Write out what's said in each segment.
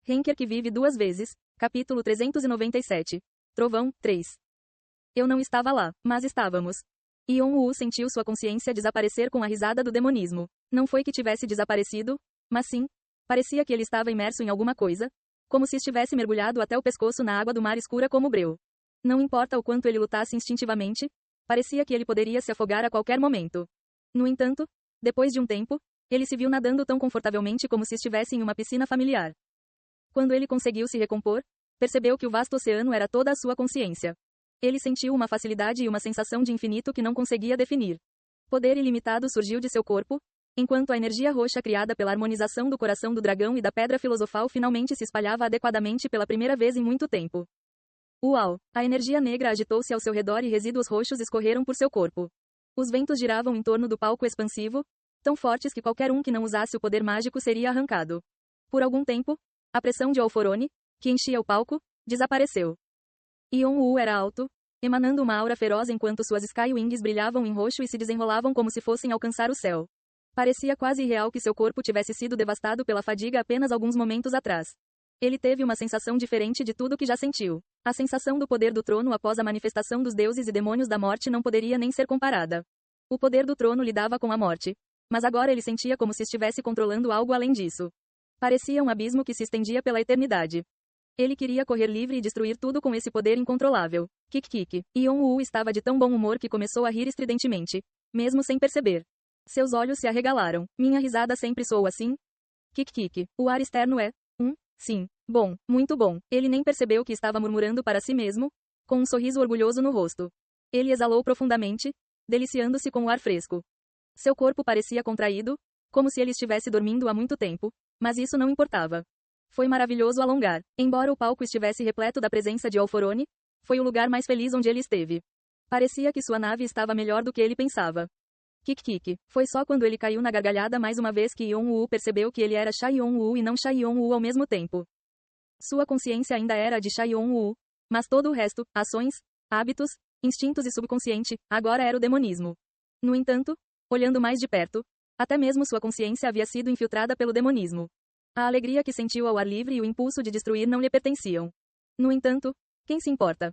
Henker que vive duas vezes. Capítulo 397. Trovão, 3. Eu não estava lá, mas estávamos. Yon-Woo sentiu sua consciência desaparecer com a risada do demonismo. Não foi que tivesse desaparecido, mas sim, parecia que ele estava imerso em alguma coisa, como se estivesse mergulhado até o pescoço na água do mar escura como breu. Não importa o quanto ele lutasse instintivamente, parecia que ele poderia se afogar a qualquer momento. No entanto, depois de um tempo, ele se viu nadando tão confortavelmente como se estivesse em uma piscina familiar. Quando ele conseguiu se recompor, percebeu que o vasto oceano era toda a sua consciência. Ele sentiu uma facilidade e uma sensação de infinito que não conseguia definir. Poder ilimitado surgiu de seu corpo, enquanto a energia roxa criada pela harmonização do coração do dragão e da pedra filosofal finalmente se espalhava adequadamente pela primeira vez em muito tempo. Uau! A energia negra agitou-se ao seu redor e resíduos roxos escorreram por seu corpo. Os ventos giravam em torno do palco expansivo, tão fortes que qualquer um que não usasse o poder mágico seria arrancado. Por algum tempo, a pressão de Alforone, que enchia o palco, desapareceu. Yon-Woo era alto, emanando uma aura feroz enquanto suas Sky Wings brilhavam em roxo e se desenrolavam como se fossem alcançar o céu. Parecia quase irreal que seu corpo tivesse sido devastado pela fadiga apenas alguns momentos atrás. Ele teve uma sensação diferente de tudo que já sentiu. A sensação do poder do trono após a manifestação dos deuses e demônios da morte não poderia nem ser comparada. O poder do trono lidava com a morte, mas agora ele sentia como se estivesse controlando algo além disso. Parecia um abismo que se estendia pela eternidade. Ele queria correr livre e destruir tudo com esse poder incontrolável. Kik-kik. Yon-Woo estava de tão bom humor que começou a rir estridentemente, mesmo sem perceber. Seus olhos se arregalaram. Minha risada sempre soou assim? Kik-kik. O ar externo é? Sim. Bom, muito bom. Ele nem percebeu que estava murmurando para si mesmo, com um sorriso orgulhoso no rosto. Ele exalou profundamente, deliciando-se com o ar fresco. Seu corpo parecia contraído, como se ele estivesse dormindo há muito tempo, mas isso não importava. Foi maravilhoso alongar. Embora o palco estivesse repleto da presença de Alforone, foi o lugar mais feliz onde ele esteve. Parecia que sua nave estava melhor do que ele pensava. Kik-kik. Foi só quando ele caiu na gargalhada mais uma vez que Yon-Woo percebeu que ele era Sha Yon-Woo e não Sha Yon-Woo ao mesmo tempo. Sua consciência ainda era a de Sha Yon-Woo, mas todo o resto, ações, hábitos, instintos e subconsciente, agora era o demonismo. No entanto, olhando mais de perto, até mesmo sua consciência havia sido infiltrada pelo demonismo. A alegria que sentiu ao ar livre e o impulso de destruir não lhe pertenciam. No entanto, quem se importa?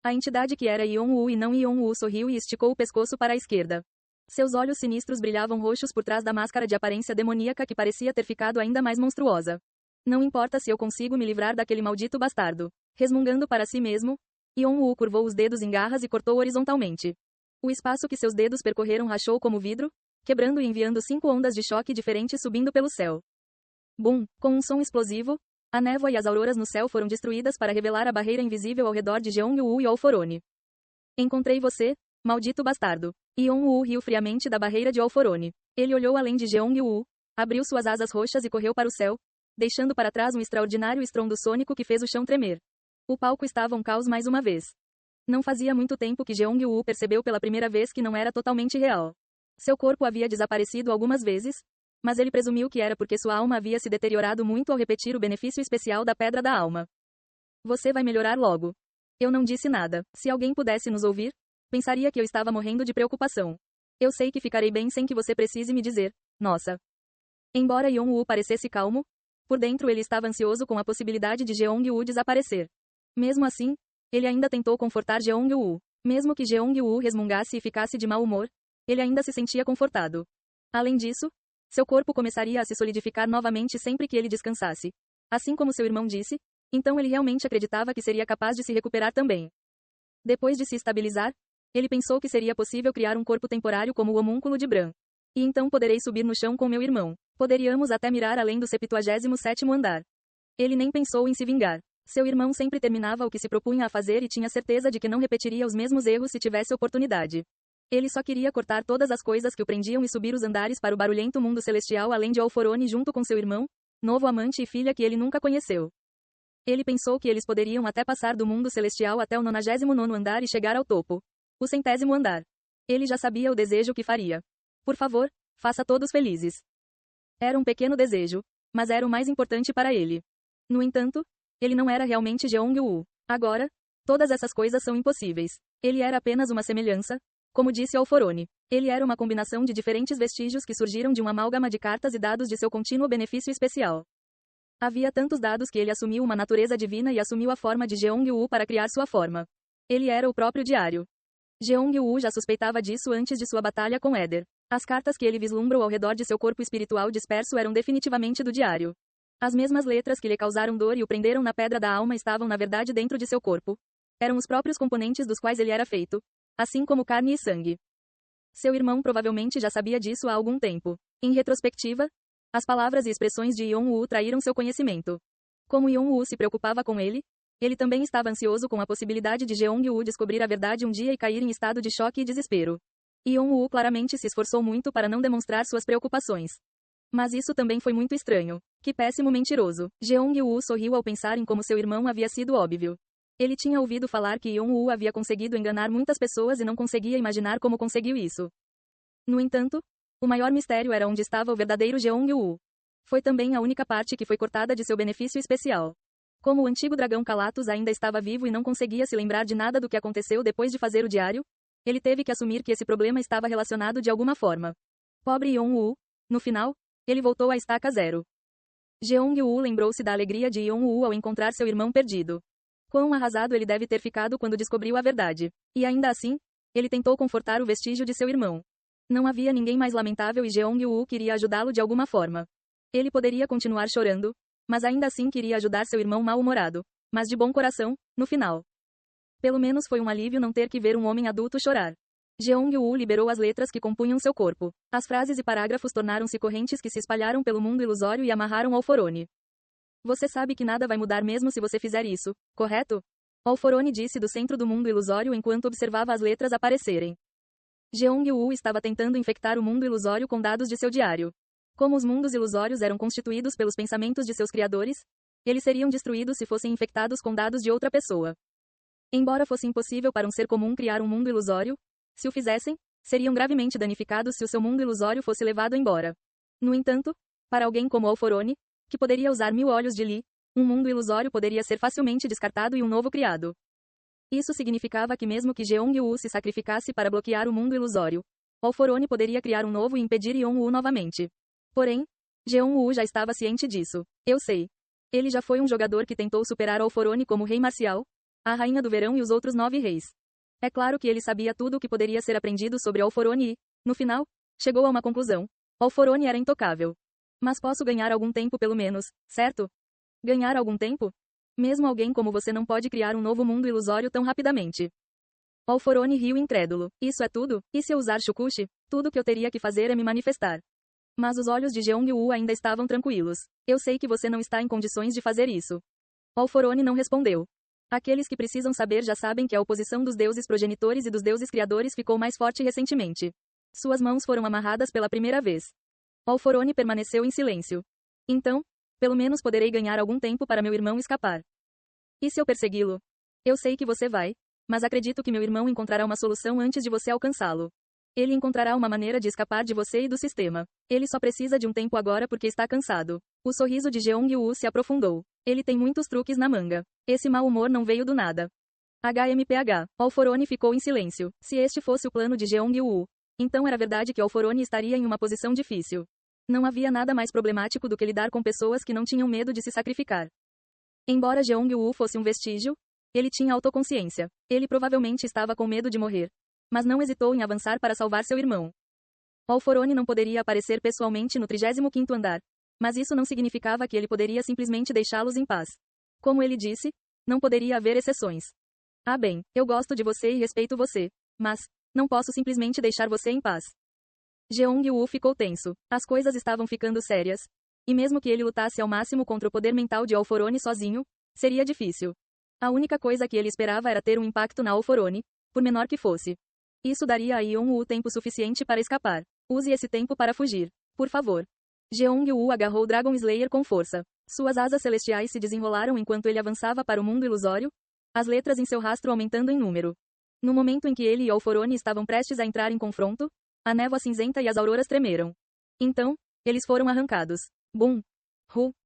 A entidade que era Yon-Woo e não Yon-Woo sorriu e esticou o pescoço para a esquerda. Seus olhos sinistros brilhavam roxos por trás da máscara de aparência demoníaca que parecia ter ficado ainda mais monstruosa. Não importa se eu consigo me livrar daquele maldito bastardo. Resmungando para si mesmo, Yon-Woo curvou os dedos em garras e cortou horizontalmente. O espaço que seus dedos percorreram rachou como vidro, quebrando e enviando 5 ondas de choque diferentes subindo pelo céu. Bum! Com um som explosivo, a névoa e as auroras no céu foram destruídas para revelar a barreira invisível ao redor de Jeong-Woo e Alforone. Encontrei você, maldito bastardo. Yon-Woo riu friamente da barreira de Alforone. Ele olhou além de Jeong-Woo, abriu suas asas roxas e correu para o céu, deixando para trás um extraordinário estrondo sônico que fez o chão tremer. O palco estava um caos mais uma vez. Não fazia muito tempo que Jeong-Woo percebeu pela primeira vez que não era totalmente real. Seu corpo havia desaparecido algumas vezes, mas ele presumiu que era porque sua alma havia se deteriorado muito ao repetir o benefício especial da Pedra da Alma. Você vai melhorar logo. Eu não disse nada. Se alguém pudesse nos ouvir, pensaria que eu estava morrendo de preocupação. Eu sei que ficarei bem sem que você precise me dizer, nossa. Embora Yon-Woo parecesse calmo, por dentro ele estava ansioso com a possibilidade de Jeong-Woo desaparecer. Mesmo assim, ele ainda tentou confortar Jeong-Woo. Mesmo que Jeong-Woo resmungasse e ficasse de mau humor, ele ainda se sentia confortado. Além disso, seu corpo começaria a se solidificar novamente sempre que ele descansasse. Assim como seu irmão disse, então ele realmente acreditava que seria capaz de se recuperar também. Depois de se estabilizar, ele pensou que seria possível criar um corpo temporário como o homúnculo de Bran. E então poderei subir no chão com meu irmão. Poderíamos até mirar além do 77º andar. Ele nem pensou em se vingar. Seu irmão sempre terminava o que se propunha a fazer e tinha certeza de que não repetiria os mesmos erros se tivesse oportunidade. Ele só queria cortar todas as coisas que o prendiam e subir os andares para o barulhento mundo celestial além de Alforone junto com seu irmão, novo amante e filha que ele nunca conheceu. Ele pensou que eles poderiam até passar do mundo celestial até o 99º andar e chegar ao topo. O 100º andar. Ele já sabia o desejo que faria. Por favor, faça todos felizes. Era um pequeno desejo, mas era o mais importante para ele. No entanto, ele não era realmente Jeong-Woo. Agora, todas essas coisas são impossíveis. Ele era apenas uma semelhança, como disse Alforone. Ele era uma combinação de diferentes vestígios que surgiram de uma amálgama de cartas e dados de seu contínuo benefício especial. Havia tantos dados que ele assumiu uma natureza divina e assumiu a forma de Jeong-woo para criar sua forma. Ele era o próprio diário. Jeong-woo já suspeitava disso antes de sua batalha com Eder. As cartas que ele vislumbrou ao redor de seu corpo espiritual disperso eram definitivamente do diário. As mesmas letras que lhe causaram dor e o prenderam na pedra da alma estavam na verdade dentro de seu corpo. Eram os próprios componentes dos quais ele era feito, assim como carne e sangue. Seu irmão provavelmente já sabia disso há algum tempo. Em retrospectiva, as palavras e expressões de Yeon-woo traíram seu conhecimento. Como Yeon-woo se preocupava com ele, ele também estava ansioso com a possibilidade de Jeong-woo descobrir a verdade um dia e cair em estado de choque e desespero. Yeon-woo claramente se esforçou muito para não demonstrar suas preocupações. Mas isso também foi muito estranho. Que péssimo mentiroso. Jeong-woo sorriu ao pensar em como seu irmão havia sido óbvio. Ele tinha ouvido falar que Yeon-woo havia conseguido enganar muitas pessoas e não conseguia imaginar como conseguiu isso. No entanto, o maior mistério era onde estava o verdadeiro Jeong-woo. Foi também a única parte que foi cortada de seu benefício especial. Como o antigo dragão Calatus ainda estava vivo e não conseguia se lembrar de nada do que aconteceu depois de fazer o diário, ele teve que assumir que esse problema estava relacionado de alguma forma. Pobre Yeon-woo. No final, ele voltou à estaca zero. Jeong-woo lembrou-se da alegria de Yeon-woo ao encontrar seu irmão perdido. Quão arrasado ele deve ter ficado quando descobriu a verdade. E ainda assim, ele tentou confortar o vestígio de seu irmão. Não havia ninguém mais lamentável e Jeong-woo queria ajudá-lo de alguma forma. Ele poderia continuar chorando, mas ainda assim queria ajudar seu irmão mal-humorado, mas de bom coração, no final. Pelo menos foi um alívio não ter que ver um homem adulto chorar. Jeong-woo liberou as letras que compunham seu corpo. As frases e parágrafos tornaram-se correntes que se espalharam pelo mundo ilusório e amarraram Alforone. Você sabe que nada vai mudar mesmo se você fizer isso, correto? Alforone disse do centro do mundo ilusório enquanto observava as letras aparecerem. Jeong-woo estava tentando infectar o mundo ilusório com dados de seu diário. Como os mundos ilusórios eram constituídos pelos pensamentos de seus criadores, eles seriam destruídos se fossem infectados com dados de outra pessoa. Embora fosse impossível para um ser comum criar um mundo ilusório, se o fizessem, seriam gravemente danificados se o seu mundo ilusório fosse levado embora. No entanto, para alguém como Alforone, que poderia usar 1000 olhos de Li, um mundo ilusório poderia ser facilmente descartado e um novo criado. Isso significava que mesmo que Jeong-woo se sacrificasse para bloquear o mundo ilusório, Alforone poderia criar um novo e impedir Yeon-woo novamente. Porém, Jeong-woo já estava ciente disso. Eu sei. Ele já foi um jogador que tentou superar Alforone como rei marcial, a rainha do verão e os outros 9 reis. É claro que ele sabia tudo o que poderia ser aprendido sobre Alforone e, no final, chegou a uma conclusão. Alforone era intocável. Mas posso ganhar algum tempo pelo menos, certo? Ganhar algum tempo? Mesmo alguém como você não pode criar um novo mundo ilusório tão rapidamente. Alforone riu incrédulo. Isso é tudo? E se eu usar Shukushi? Tudo que eu teria que fazer é me manifestar. Mas os olhos de Jeong-woo ainda estavam tranquilos. Eu sei que você não está em condições de fazer isso. Alforone não respondeu. Aqueles que precisam saber já sabem que a oposição dos deuses progenitores e dos deuses criadores ficou mais forte recentemente. Suas mãos foram amarradas pela primeira vez. Alforone permaneceu em silêncio. Então, pelo menos poderei ganhar algum tempo para meu irmão escapar. E se eu persegui-lo? Eu sei que você vai, mas acredito que meu irmão encontrará uma solução antes de você alcançá-lo. Ele encontrará uma maneira de escapar de você e do sistema. Ele só precisa de um tempo agora porque está cansado. O sorriso de Jeong-woo se aprofundou. Ele tem muitos truques na manga. Esse mau humor não veio do nada. HMPH. Alforone ficou em silêncio. Se este fosse o plano de Jeong-woo, então era verdade que Alforone estaria em uma posição difícil. Não havia nada mais problemático do que lidar com pessoas que não tinham medo de se sacrificar. Embora Jeong-woo fosse um vestígio, ele tinha autoconsciência. Ele provavelmente estava com medo de morrer. Mas não hesitou em avançar para salvar seu irmão. Alforone não poderia aparecer pessoalmente no 35º andar. Mas isso não significava que ele poderia simplesmente deixá-los em paz. Como ele disse, não poderia haver exceções. Ah bem, eu gosto de você e respeito você. Mas, não posso simplesmente deixar você em paz. Jeong-woo ficou tenso. As coisas estavam ficando sérias. E mesmo que ele lutasse ao máximo contra o poder mental de Alforone sozinho, seria difícil. A única coisa que ele esperava era ter um impacto na Alforone, por menor que fosse. Isso daria a Yeon-woo tempo suficiente para escapar. Use esse tempo para fugir. Por favor. Jeong-woo agarrou Dragon Slayer com força. Suas asas celestiais se desenrolaram enquanto ele avançava para o mundo ilusório, as letras em seu rastro aumentando em número. No momento em que ele e Alforone estavam prestes a entrar em confronto, a névoa cinzenta e as auroras tremeram. Então, eles foram arrancados. Bum!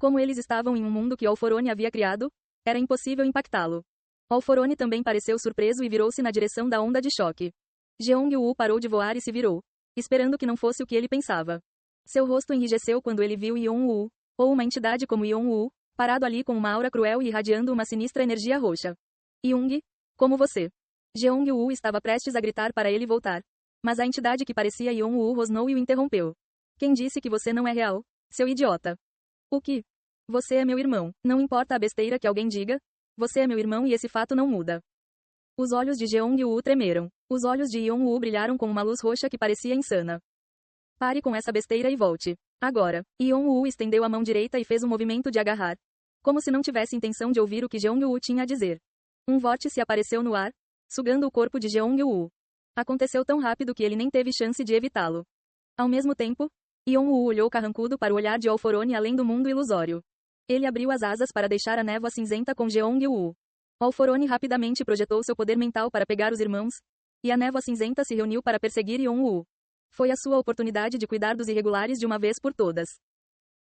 Como eles estavam em um mundo que Alforone havia criado, era impossível impactá-lo. Alforone também pareceu surpreso e virou-se na direção da onda de choque. Jeong-woo parou de voar e se virou, esperando que não fosse o que ele pensava. Seu rosto enrijeceu quando ele viu Yeon-woo, Ou uma entidade como Yon-Woo, parado ali com uma aura cruel e irradiando uma sinistra energia roxa. Young, como você. Jeong-woo estava prestes a gritar para ele voltar. Mas a entidade que parecia Yon-Woo rosnou e o interrompeu. Quem disse que você não é real, seu idiota? O que? Você é meu irmão, não importa a besteira que alguém diga, você é meu irmão e esse fato não muda. Os olhos de Jeong-woo tremeram. Os olhos de Yon-Woo brilharam com uma luz roxa que parecia insana. Pare com essa besteira e volte. Agora. Yon-Woo estendeu a mão direita e fez um movimento de agarrar. Como se não tivesse intenção de ouvir o que Jeong-woo tinha a dizer. Um vórtice apareceu no ar, sugando o corpo de Jeong-woo. Aconteceu tão rápido que ele nem teve chance de evitá-lo. Ao mesmo tempo, Yon-Woo olhou carrancudo para o olhar de Alforone além do mundo ilusório. Ele abriu as asas para deixar a névoa cinzenta com Jeong-woo. Alforone rapidamente projetou seu poder mental para pegar os irmãos, e a névoa cinzenta se reuniu para perseguir Yon-Woo. Foi a sua oportunidade de cuidar dos irregulares de uma vez por todas.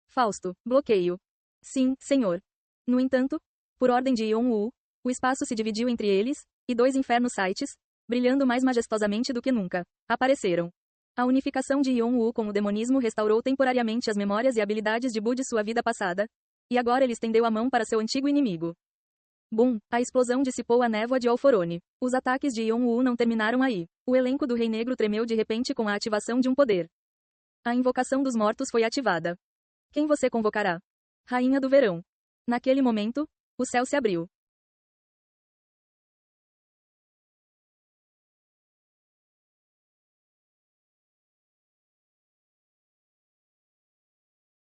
Fausto, bloqueio. Sim, senhor. No entanto, por ordem de Yon-Woo, o espaço se dividiu entre eles, e dois infernos sites, brilhando mais majestosamente do que nunca, apareceram. A unificação de Yon-Woo com o demonismo restaurou temporariamente as memórias e habilidades de Bu de sua vida passada, e agora ele estendeu a mão para seu antigo inimigo. Bum! A explosão dissipou a névoa de Alforone. Os ataques de Yon-Woo não terminaram aí. O elenco do Rei Negro tremeu de repente com a ativação de um poder. A invocação dos mortos foi ativada. Quem você convocará? Rainha do Verão. Naquele momento, o céu se abriu.